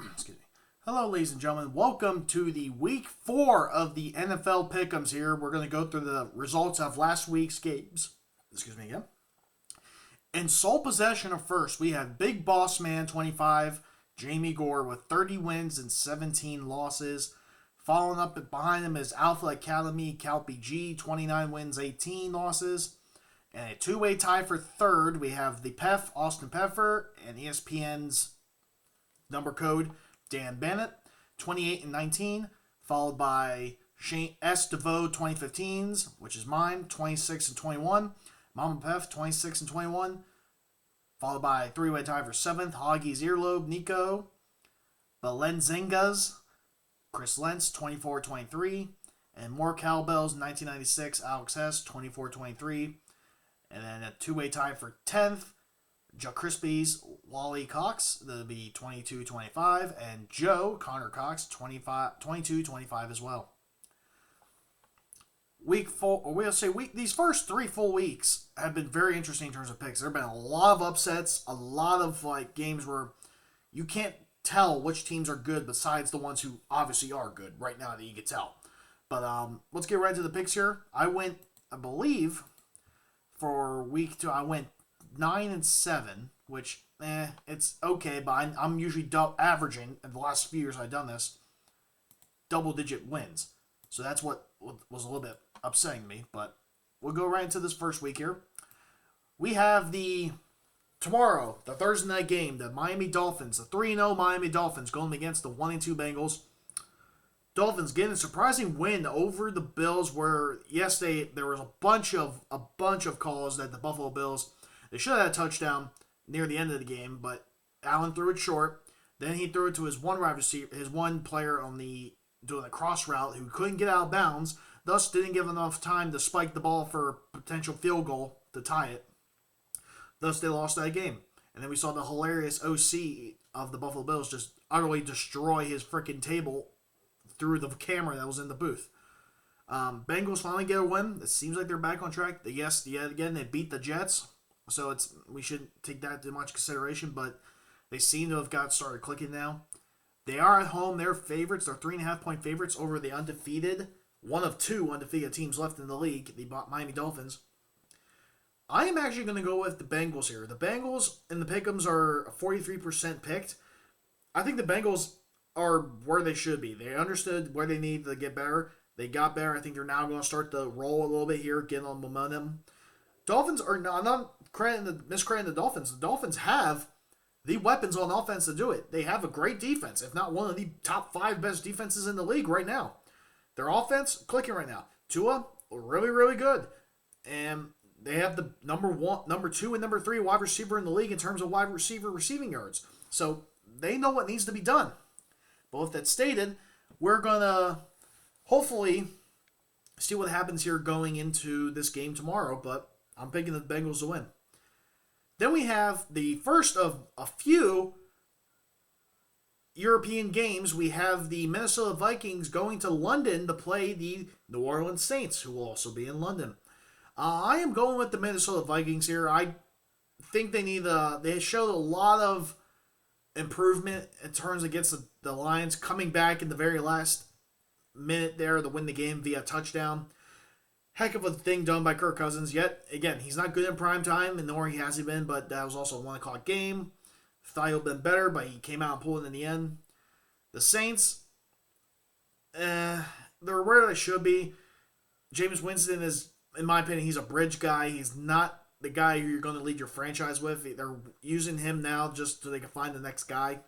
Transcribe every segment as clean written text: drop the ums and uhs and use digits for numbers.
Excuse me. Hello, ladies and gentlemen. Welcome to the week 4 of the NFL Pickems here. We're going to go through the results of last week's games. Excuse me again. In sole possession of first, we have Big Boss Man 25, Jamie Gore with 30 wins and 17 losses. Following up behind him is Alpha Academy Calpy G, 29 wins, 18 losses. And a two-way tie for third, we have the Pef, Austin Peffer, and ESPN's number code Dan Bennett, 28 and 19, followed by Shane S. DeVoe 2015s, which is mine, 26 and 21. Mama Pef, 26 and 21, followed by three-way tie for seventh, Hoggy's Earlobe, Nico, Belenzingas, Chris Lentz, 24-23, and more cowbells, 1996, Alex Hess, 24-23, and then a two-way tie for 10th, Joe Crispy's Wally Cox, that'll be 22-25, and Connor Cox, 22-25 as well. Week 4, or these first 3 full weeks have been very interesting in terms of picks. There have been a lot of upsets, a lot of games where you can't tell which teams are good besides the ones who obviously are good right now that you can tell. But let's get right to the picks here. I believe, for week 2, I went 9 and 7, which it's okay, but I'm usually averaging in the last few years I've done this double-digit wins. So that's what was a little bit upsetting me, but we'll go right into this first week here. We have tomorrow, the Thursday night game, the Miami Dolphins, the 3-0 Miami Dolphins going against the 1-2 Bengals. Dolphins getting a surprising win over the Bills, where yes, there was a bunch of calls that the Buffalo Bills, they should have had a touchdown near the end of the game, but Allen threw it short. Then he threw it to his one wide receiver, his one player doing a cross route who couldn't get out of bounds, thus didn't give enough time to spike the ball for a potential field goal to tie it. Thus, they lost that game. And then we saw the hilarious OC of the Buffalo Bills just utterly destroy his freaking table through the camera that was in the booth. Bengals finally get a win. It seems like they're back on track. Yes, yet again, they beat the Jets. So we shouldn't take that into much consideration, but they seem to have got started clicking now. They are at home. They're favorites. They're 3.5-point favorites over the undefeated, one of 2 undefeated teams left in the league, the Miami Dolphins. I am actually going to go with the Bengals here. The Bengals and the Pickems are 43% picked. I think the Bengals are where they should be. They understood where they need to get better. They got better. I think they're now going to start to roll a little bit here, getting on momentum. Dolphins are not, I'm not miscrediting the Dolphins. The Dolphins have the weapons on offense to do it. They have a great defense, if not one of the top 5 best defenses in the league right now. Their offense, clicking right now. Tua, really, really good. And they have the number 2, and number 3 wide receiver in the league in terms of wide receiver receiving yards. So they know what needs to be done. But with that stated, we're going to hopefully see what happens here going into this game tomorrow. But I'm picking the Bengals to win. Then we have the first of a few European games. We have the Minnesota Vikings going to London to play the New Orleans Saints, who will also be in London. I am going with the Minnesota Vikings here. I think they showed a lot of improvement in terms against the Lions, coming back in the very last minute there to win the game via touchdown. Heck of a thing done by Kirk Cousins. Yet, again, he's not good in prime time, and nor he hasn't been, but that was also a 1 o'clock game. Thought he would have been better, but he came out and pulled it in the end. The Saints, they're where they should be. Jameis Winston is, in my opinion, he's a bridge guy. He's not the guy who you're going to lead your franchise with. They're using him now just so they can find the next guy.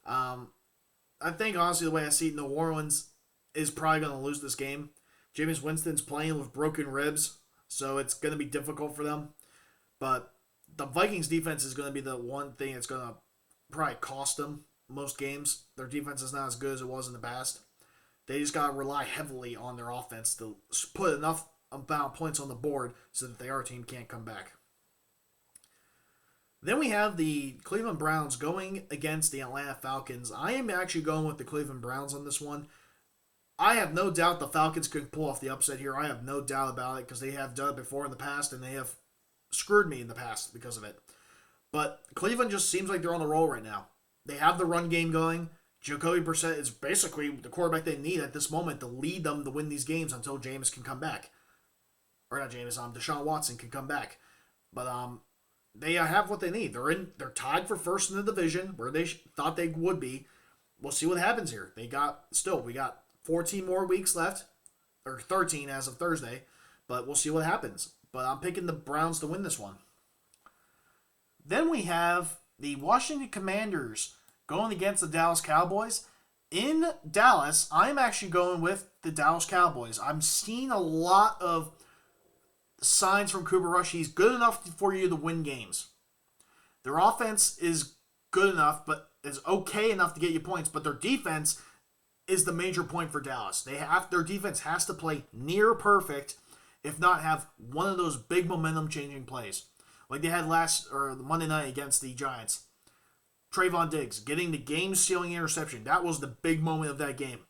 I think, honestly, the way I see it, New Orleans is probably going to lose this game. Jameis Winston's playing with broken ribs, so it's going to be difficult for them. But the Vikings defense is going to be the one thing that's going to probably cost them most games. Their defense is not as good as it was in the past. They just got to rely heavily on their offense to put enough amount of points on the board so that the other team can't come back. Then we have the Cleveland Browns going against the Atlanta Falcons. I am actually going with the Cleveland Browns on this one. I have no doubt the Falcons could pull off the upset here. I have no doubt about it because they have done it before in the past, and they have screwed me in the past because of it. But Cleveland just seems like they're on the roll right now. They have the run game going. Jacoby Brissett is basically the quarterback they need at this moment to lead them to win these games until Jameis can come back. Or not Jameis, Deshaun Watson can come back. But they have what they need. They're tied for first in the division where they thought they would be. We'll see what happens here. We got 14 more weeks left, or 13 as of Thursday, but we'll see what happens. But I'm picking the Browns to win this one. Then we have the Washington Commanders going against the Dallas Cowboys. In Dallas, I'm actually going with the Dallas Cowboys. I'm seeing a lot of signs from Cooper Rush. He's good enough for you to win games. Their offense is good enough, but is okay enough to get you points. But their defense is the major point for Dallas. Their defense has to play near perfect, if not have one of those big momentum-changing plays, like they had Monday night against the Giants. Trayvon Diggs getting the game-sealing interception. That was the big moment of that game.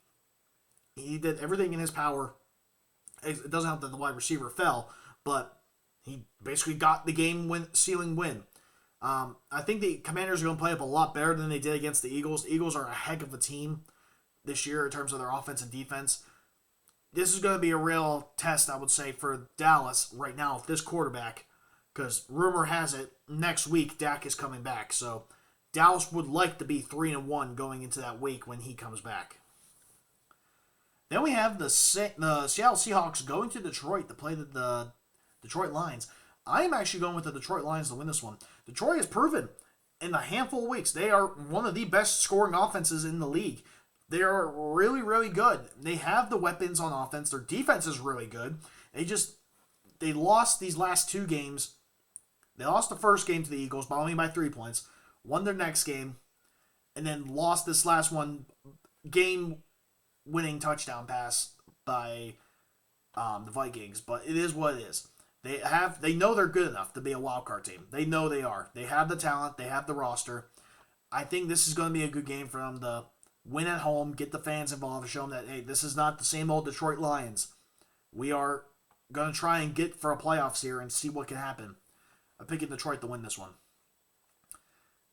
He did everything in his power. It doesn't help that the wide receiver fell, but he basically got the game-sealing win. I think the Commanders are going to play up a lot better than they did against the Eagles. The Eagles are a heck of a team this year in terms of their offense and defense. This is going to be a real test, I would say, for Dallas right now with this quarterback, because rumor has it next week Dak is coming back. So Dallas would like to be 3-1 going into that week when he comes back. Then we have the Seattle Seahawks going to Detroit to play the Detroit Lions. I am actually going with the Detroit Lions to win this one. Detroit has proven in a handful of weeks they are one of the best scoring offenses in the league. They are really, really good. They have the weapons on offense. Their defense is really good. They lost these last two games. They lost the first game to the Eagles, but only by 3 points. Won their next game, and then lost this last one, game-winning touchdown pass by the Vikings. But it is what it is. They know they're good enough to be a wild card team. They know they are. They have the talent. They have the roster. I think this is going to be a good game for them to win at home, get the fans involved, show them that, hey, this is not the same old Detroit Lions. We are going to try and get for a playoffs here and see what can happen. I'm picking Detroit to win this one.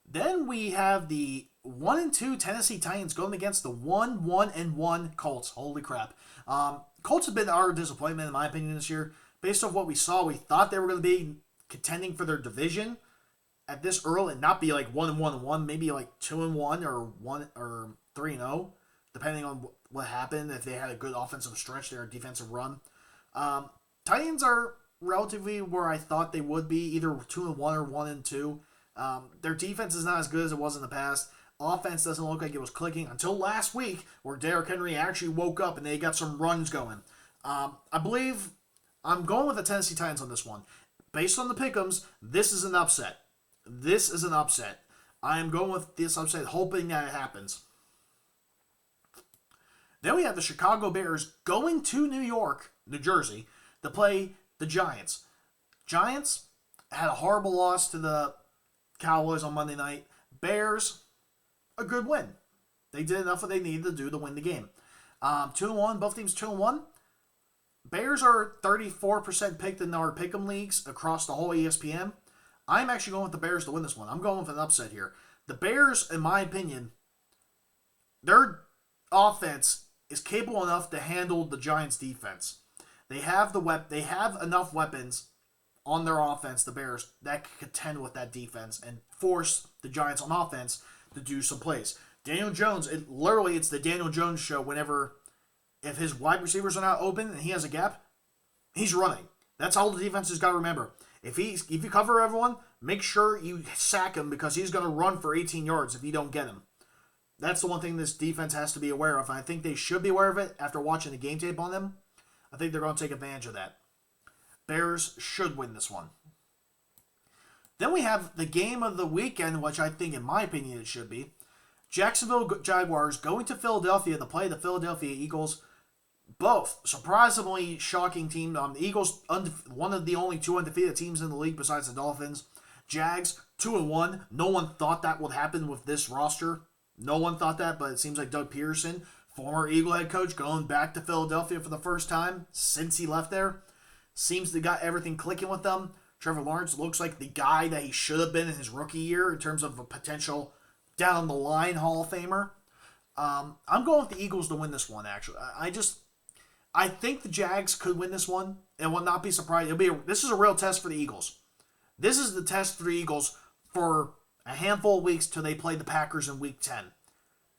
Then we have the 1-2 Tennessee Titans going against the 1-1 Colts. Holy crap. Colts have been our disappointment, in my opinion, this year. Based off what we saw, we thought they were going to be contending for their division at this early and not be like 1-1, maybe like 2-1 or 3-0, depending on what happened. If they had a good offensive stretch, their defensive run. Titans are relatively where I thought they would be, either 2-1 or 1-2. Their defense is not as good as it was in the past. Offense doesn't look like it was clicking until last week, where Derrick Henry actually woke up and they got some runs going. I believe I'm going with the Tennessee Titans on this one. Based on the pick'ems, this is an upset. This is an upset. I am going with this upset, hoping that it happens. Then we have the Chicago Bears going to New Jersey, to play the Giants. Giants had a horrible loss to the Cowboys on Monday night. Bears, a good win. They did enough what they needed to do to win the game. 2-1, both teams 2-1. Bears are 34% picked in our pick'em leagues across the whole ESPN. I'm actually going with the Bears to win this one. I'm going with an upset here. The Bears, in my opinion, their offense is capable enough to handle the Giants' defense. They have enough weapons on their offense, the Bears, that can contend with that defense and force the Giants on offense to do some plays. Daniel Jones, it's the Daniel Jones show whenever, if his wide receivers are not open and he has a gap, he's running. That's all the defense has got to remember. If you cover everyone, make sure you sack him, because he's going to run for 18 yards if you don't get him. That's the one thing this defense has to be aware of, and I think they should be aware of it after watching the game tape on them. I think they're going to take advantage of that. Bears should win this one. Then we have the game of the weekend, which I think, in my opinion, it should be. Jacksonville Jaguars going to Philadelphia to play the Philadelphia Eagles. Both surprisingly shocking team. The Eagles, one of the only two undefeated teams in the league besides the Dolphins. Jags 2-1. No one thought that would happen with this roster. No one thought that, but it seems like Doug Peterson, former Eagle head coach, going back to Philadelphia for the first time since he left there, seems to got everything clicking with them. Trevor Lawrence looks like the guy that he should have been in his rookie year in terms of a potential down the line Hall of Famer. I'm going with the Eagles to win this one. Actually, I think the Jags could win this one, and will not be surprised. This is a real test for the Eagles. This is the test for the Eagles for a handful of weeks till they play the Packers in Week 10.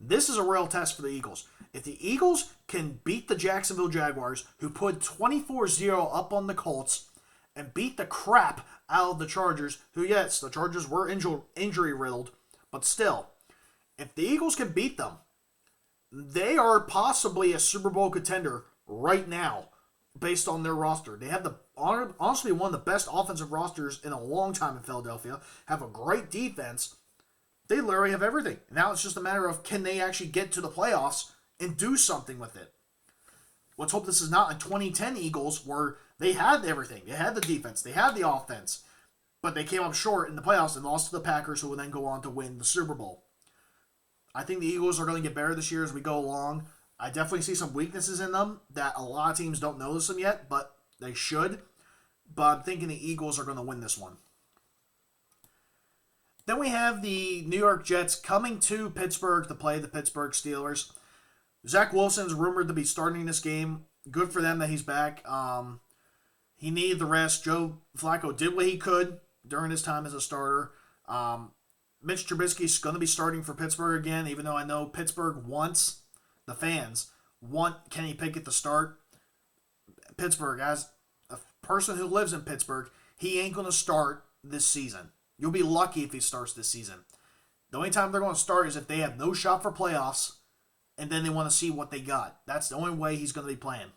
This is a real test for the Eagles. If the Eagles can beat the Jacksonville Jaguars, who put 24-0 up on the Colts, and beat the crap out of the Chargers, who, yes, the Chargers were injury-riddled, but still, if the Eagles can beat them, they are possibly a Super Bowl contender right now, based on their roster. They have honestly one of the best offensive rosters in a long time in Philadelphia, have a great defense. They literally have everything. Now it's just a matter of, can they actually get to the playoffs and do something with it? Let's hope this is not a 2010 Eagles where they had everything. They had the defense. They had the offense. But they came up short in the playoffs and lost to the Packers, who would then go on to win the Super Bowl. I think the Eagles are going to get better this year as we go along. I definitely see some weaknesses in them that a lot of teams don't notice them yet, but they should. But I'm thinking the Eagles are going to win this one. Then we have the New York Jets coming to Pittsburgh to play the Pittsburgh Steelers. Zach Wilson's rumored to be starting this game. Good for them that he's back. He needed the rest. Joe Flacco did what he could during his time as a starter. Mitch Trubisky's going to be starting for Pittsburgh again, even though I know Pittsburgh wants, the fans want Kenny Pickett to start. Pittsburgh, as a person who lives in Pittsburgh, he ain't going to start this season. You'll be lucky if he starts this season. The only time they're going to start is if they have no shot for playoffs, and then they want to see what they got. That's the only way he's going to be playing.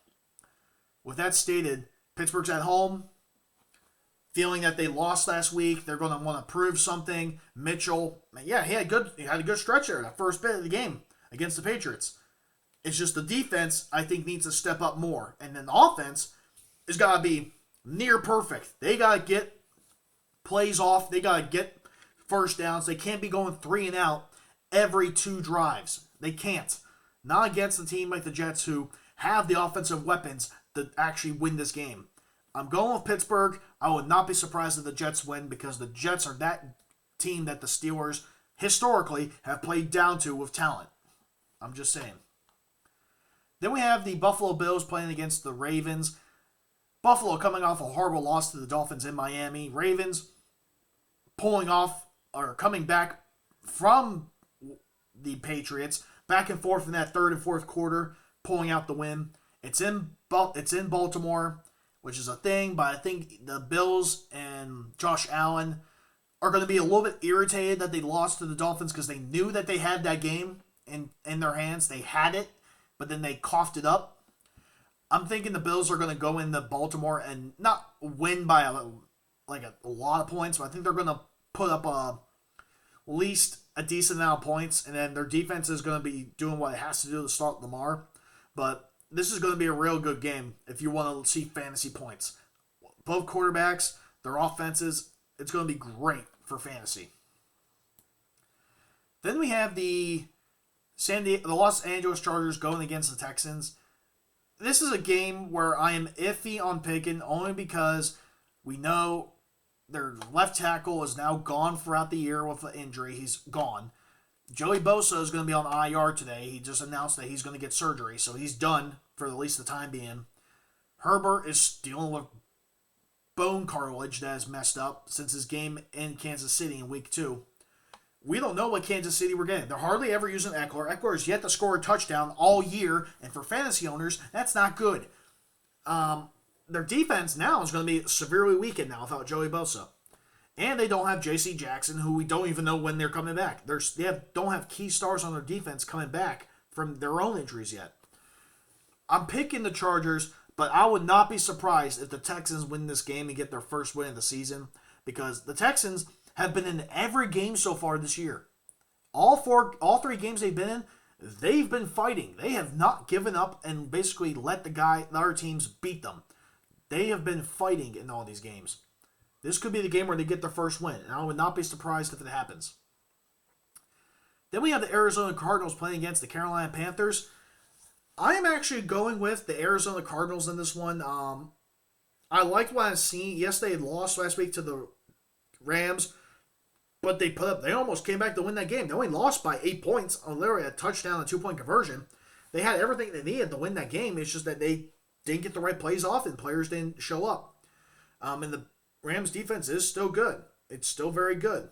With that stated, Pittsburgh's at home, feeling that they lost last week. They're going to want to prove something. Mitchell, yeah, he had a good stretch there, that first bit of the game against the Patriots. It's just the defense, I think, needs to step up more. And then the offense has got to be near perfect. They got to get plays off. They got to get first downs. They can't be going 3 and out every 2 drives. They can't. Not against a team like the Jets, who have the offensive weapons to actually win this game. I'm going with Pittsburgh. I would not be surprised if the Jets win, because the Jets are that team that the Steelers historically have played down to with talent. I'm just saying. Then we have the Buffalo Bills playing against the Ravens. Buffalo coming off a horrible loss to the Dolphins in Miami. Ravens pulling off or coming back from the Patriots, back and forth in that third and fourth quarter, pulling out the win. It's in Baltimore, which is a thing, but I think the Bills and Josh Allen are going to be a little bit irritated that they lost to the Dolphins, because they knew that they had that game in their hands. They had it, but then they coughed it up. I'm thinking the Bills are going to go into Baltimore and not win by a lot of points, but I think they're going to put up at least a decent amount of points, and then their defense is going to be doing what it has to do to start Lamar. But this is going to be a real good game if you want to see fantasy points. Both quarterbacks, their offenses, it's going to be great for fantasy. Then we have the Los Angeles Chargers going against the Texans. This is a game where I am iffy on picking, only because we know their left tackle is now gone throughout the year with an injury. He's gone. Joey Bosa is going to be on IR today. He just announced that he's going to get surgery, so he's done for at least the time being. Herbert is dealing with bone cartilage that is messed up since his game in Kansas City in Week 2. We don't know what Kansas City we're getting. They're hardly ever using Eckler. Eckler has yet to score a touchdown all year, and for fantasy owners, that's not good. Their defense now is going to be severely weakened now without Joey Bosa. And they don't have J.C. Jackson, who we don't even know when they're coming back. Don't have key stars on their defense coming back from their own injuries yet. I'm picking the Chargers, but I would not be surprised if the Texans win this game and get their first win of the season, because the Texans have been in every game so far this year. All 3 games they've been in, they've been fighting. They have not given up and basically let the other teams beat them. They have been fighting in all these games. This could be the game where they get their first win, and I would not be surprised if it happens. Then we have the Arizona Cardinals playing against the Carolina Panthers. I am actually going with the Arizona Cardinals in this one. I liked what I've seen. Yes, they lost last week to the Rams. But they almost came back to win that game. They only lost by 8 points on literally a touchdown and 2-point conversion. They had everything they needed to win that game. It's just that they didn't get the right plays off and players didn't show up. And the Rams defense is still good. It's still very good.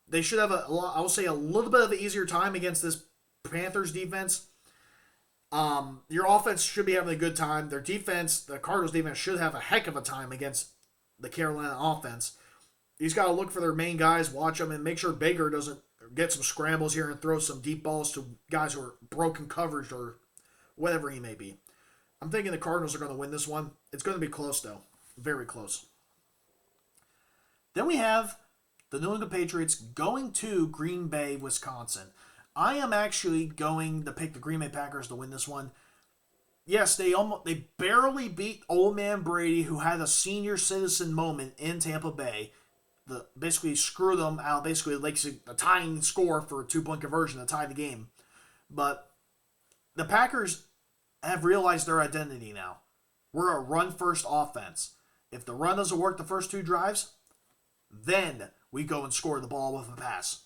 They should have I will say a little bit of an easier time against this Panthers defense. Your offense should be having a good time. Their defense, the Cardinals defense, should have a heck of a time against the Carolina offense. You just got to look for their main guys, watch them, and make sure Baker doesn't get some scrambles here and throw some deep balls to guys who are broken coverage or whatever he may be. I'm thinking the Cardinals are going to win this one. It's going to be close, though. Very close. Then we have the New England Patriots going to Green Bay, Wisconsin. I am actually going to pick the Green Bay Packers to win this one. Yes, they barely beat Old Man Brady, who had a senior citizen moment in Tampa Bay. Basically screw them out. Basically, like a tying score for a 2-point conversion to tie the game. But the Packers have realized their identity now. We're a run-first offense. If the run doesn't work the first 2 drives, then we go and score the ball with a pass.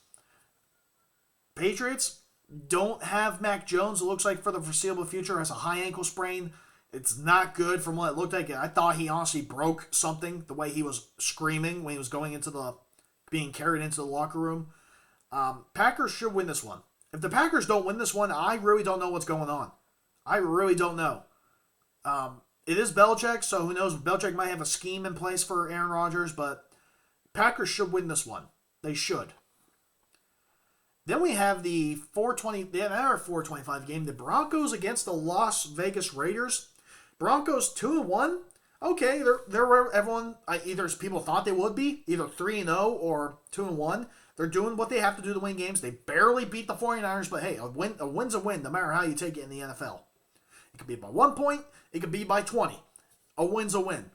Patriots don't have Mac Jones, it looks like, for the foreseeable future. Has a high ankle sprain. It's not good from what it looked like. I thought he honestly broke something the way he was screaming when he was being carried into the locker room. Packers should win this one. If the Packers don't win this one, I really don't know what's going on. I really don't know. It is Belichick, so who knows? Belichick might have a scheme in place for Aaron Rodgers, but Packers should win this one. They should. Then we have the another 4:25 game. The Broncos against the Las Vegas Raiders. Broncos 2-1. Okay, they're where everyone either people thought they would be, either 3-0 or 2-1. They're doing what they have to do to win games. They barely beat the 49ers, but hey, a win's a win, no matter how you take it in the NFL. It could be by 1 point, it could be by 20. A win's a win.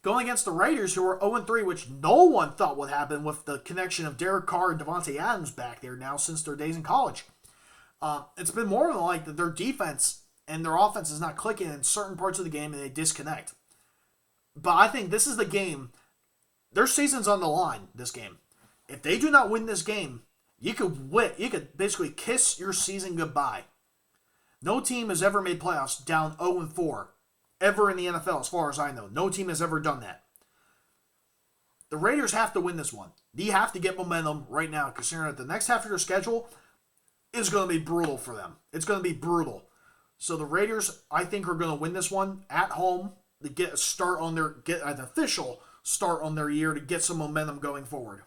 Going against the Raiders, who are 0-3, which no one thought would happen with the connection of Derek Carr and Devontae Adams back there now since their days in college. It's been more than like that their defense and their offense is not clicking in certain parts of the game and they disconnect. But I think this is the game. Their season's on the line, this game. If they do not win this game, you could basically kiss your season goodbye. No team has ever made playoffs down 0-4. Ever in the NFL, as far as I know. No team has ever done that. The Raiders have to win this one. You have to get momentum right now, considering that the next half of your schedule is going to be brutal for them. It's going to be brutal. So the Raiders, I think, are going to win this one at home to get an official start on their year to get some momentum going forward.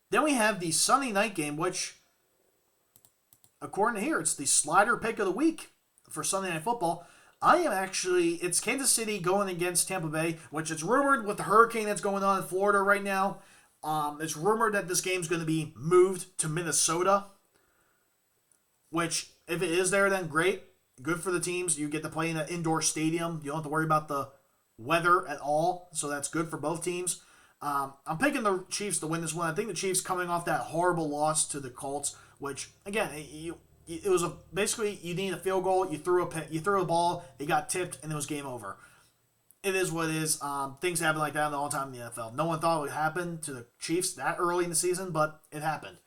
Then we have the Sunday night game, which, according to here, it's the slider pick of the week for Sunday Night Football. It's Kansas City going against Tampa Bay, which it's rumored with the hurricane that's going on in Florida right now. It's rumored that this game's going to be moved to Minnesota, which, if it is there, then great. Good for the teams. You get to play in an indoor stadium. You don't have to worry about the weather at all, so that's good for both teams. I'm picking the Chiefs to win this one. I think the Chiefs, coming off that horrible loss to the Colts, which, again, it was basically you need a field goal. You threw a ball, it got tipped, and it was game over. It is what it is. Things happen like that all the time in the NFL. No one thought it would happen to the Chiefs that early in the season, but it happened.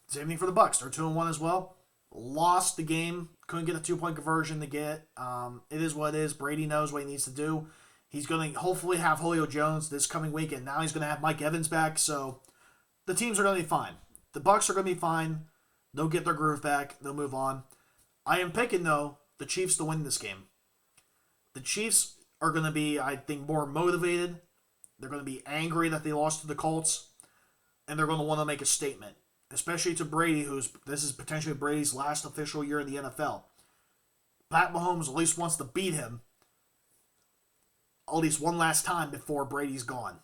Same thing for the Bucs. They're 2-1 as well. Lost the game. Couldn't get a 2-point conversion to get. It is what it is. Brady knows what he needs to do. He's going to hopefully have Julio Jones this coming week, and now he's going to have Mike Evans back. So the teams are going to be fine. The Bucs are going to be fine. They'll get their groove back. They'll move on. I am picking, though, the Chiefs to win this game. The Chiefs are going to be, I think, more motivated. They're going to be angry that they lost to the Colts. And they're going to want to make a statement. Especially to Brady, this is potentially Brady's last official year in the NFL. Pat Mahomes at least wants to beat him at least one last time before Brady's gone.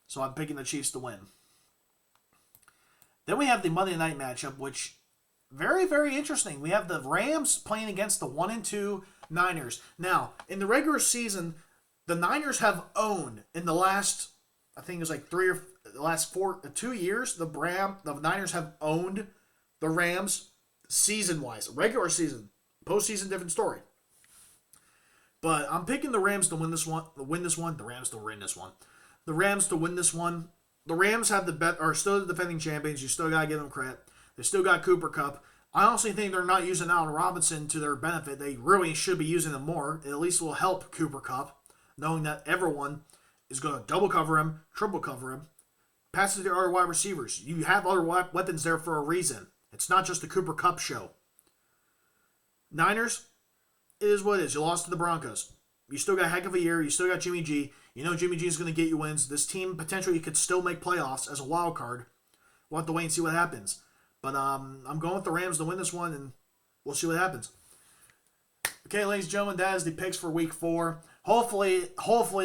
So I'm picking the Chiefs to win. Then we have the Monday night matchup, which very, very interesting. We have the Rams playing against the 1-2 Niners. Now, in the regular season, the Niners have owned in the last, I think it was like 2 years, the Niners have owned the Rams season-wise. Regular season. Postseason, different story. But I'm picking the Rams to win this one. The Rams to win this one. the Rams to win this one. The Rams have the bet are still the defending champions. You still gotta give them credit. They still got Cooper Kupp. I honestly think they're not using Allen Robinson to their benefit. They really should be using him more. It at least will help Cooper Kupp, knowing that everyone is going to double cover him, triple cover him. Passes to other wide receivers. You have other weapons there for a reason. It's not just the Cooper Kupp show. Niners, it is what it is. You lost to the Broncos. You still got a heck of a year. You still got Jimmy G. You know Jimmy G is going to get you wins. This team potentially could still make playoffs as a wild card. We'll have to wait and see what happens. But I'm going with the Rams to win this one, and we'll see what happens. Okay, ladies and gentlemen, that is the picks for Week 4. Hopefully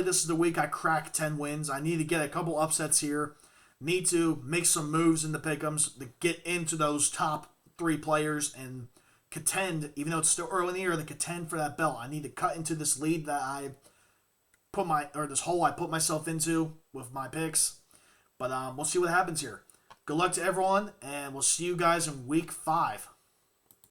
this is the week I crack 10 wins. I need to get a couple upsets here. Need to make some moves in the pick'ems to get into those top 3 players and contend, even though it's still early in the year, to contend for that belt. I need to cut into this lead that this hole I put myself into with my picks. But we'll see what happens here. Good luck to everyone, and we'll see you guys in Week 5.